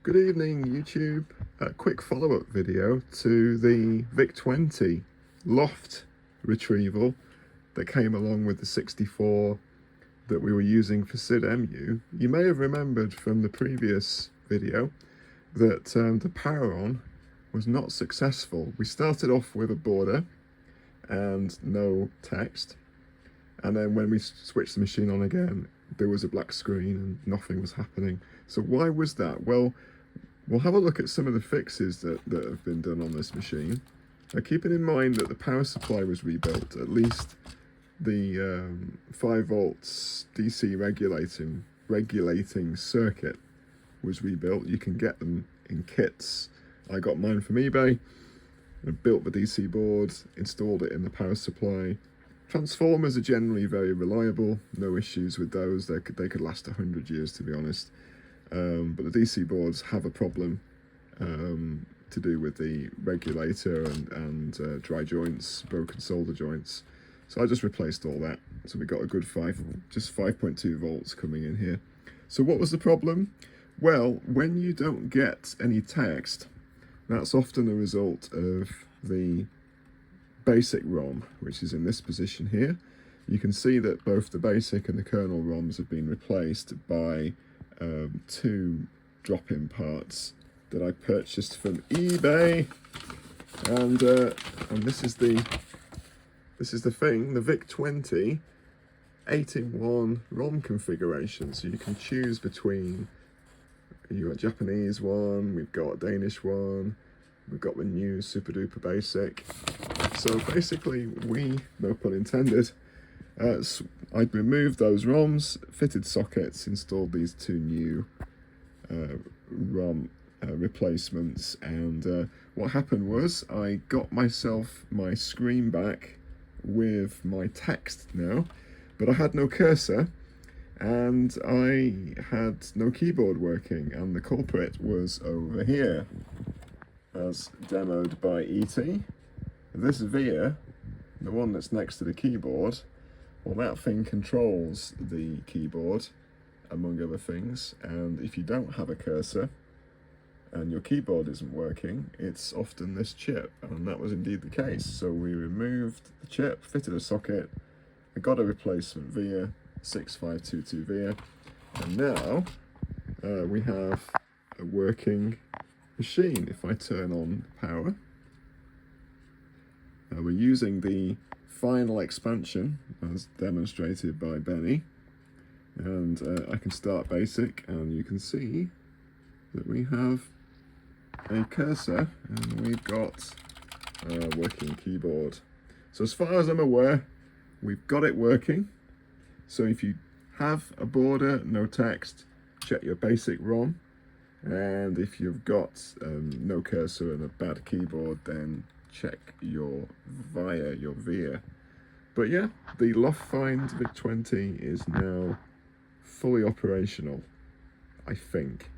Good evening, YouTube. A quick follow-up video to the VIC-20 loft retrieval that came along with the 64 that we were using for SIDEMU. You may have remembered from the previous video that the power on was not successful. We started off with a border and no text, and then when we switched the machine on again, there was a black screen and nothing was happening. So why was that? Well, we'll have a look at some of the fixes that have been done on this machine. Now, keeping in mind that the power supply was rebuilt, at least the 5 volts DC regulating circuit was rebuilt. You can get them in kits. I got mine from eBay. I built the DC board, installed it in the power supply. Transformers are generally very reliable, no issues with those. They could last 100 years, to be honest. But the DC boards have a problem to do with the regulator and dry joints, broken solder joints. So I just replaced all that. So we got a good 5.2 volts coming in here. So what was the problem? Well, when you don't get any text, that's often a result of the basic ROM, which is in this position here. You can see that both the basic and the kernel ROMs have been replaced by 2 drop-in parts that I purchased from eBay, and this is the thing, the VIC-20 8-in-1 ROM configuration. So you can choose between, you got a Japanese one, we've got a Danish one, we've got the new super duper basic. So basically, no pun intended, I removed those ROMs, fitted sockets, installed these 2 new ROM replacements, and what happened was I got myself my screen back with my text now, but I had no cursor and I had no keyboard working, and the culprit was over here, as demoed by ET. This VIA, the one that's next to the keyboard, well, that thing controls the keyboard, among other things, and if you don't have a cursor and your keyboard isn't working, it's often this chip, and that was indeed the case. So we removed the chip, fitted a socket, I got a replacement VIA, 6522 VIA, and now we have a working machine. If I turn on power, we're using the final expansion as demonstrated by Benny, and I can start basic, and you can see that we have a cursor and we've got a working keyboard. So as far as I'm aware, we've got it working. So if you have a border, no text, check your basic ROM, and if you've got no cursor and a bad keyboard, then check your VIA. But yeah, the Loft Find VIC-20 is now fully operational, I think.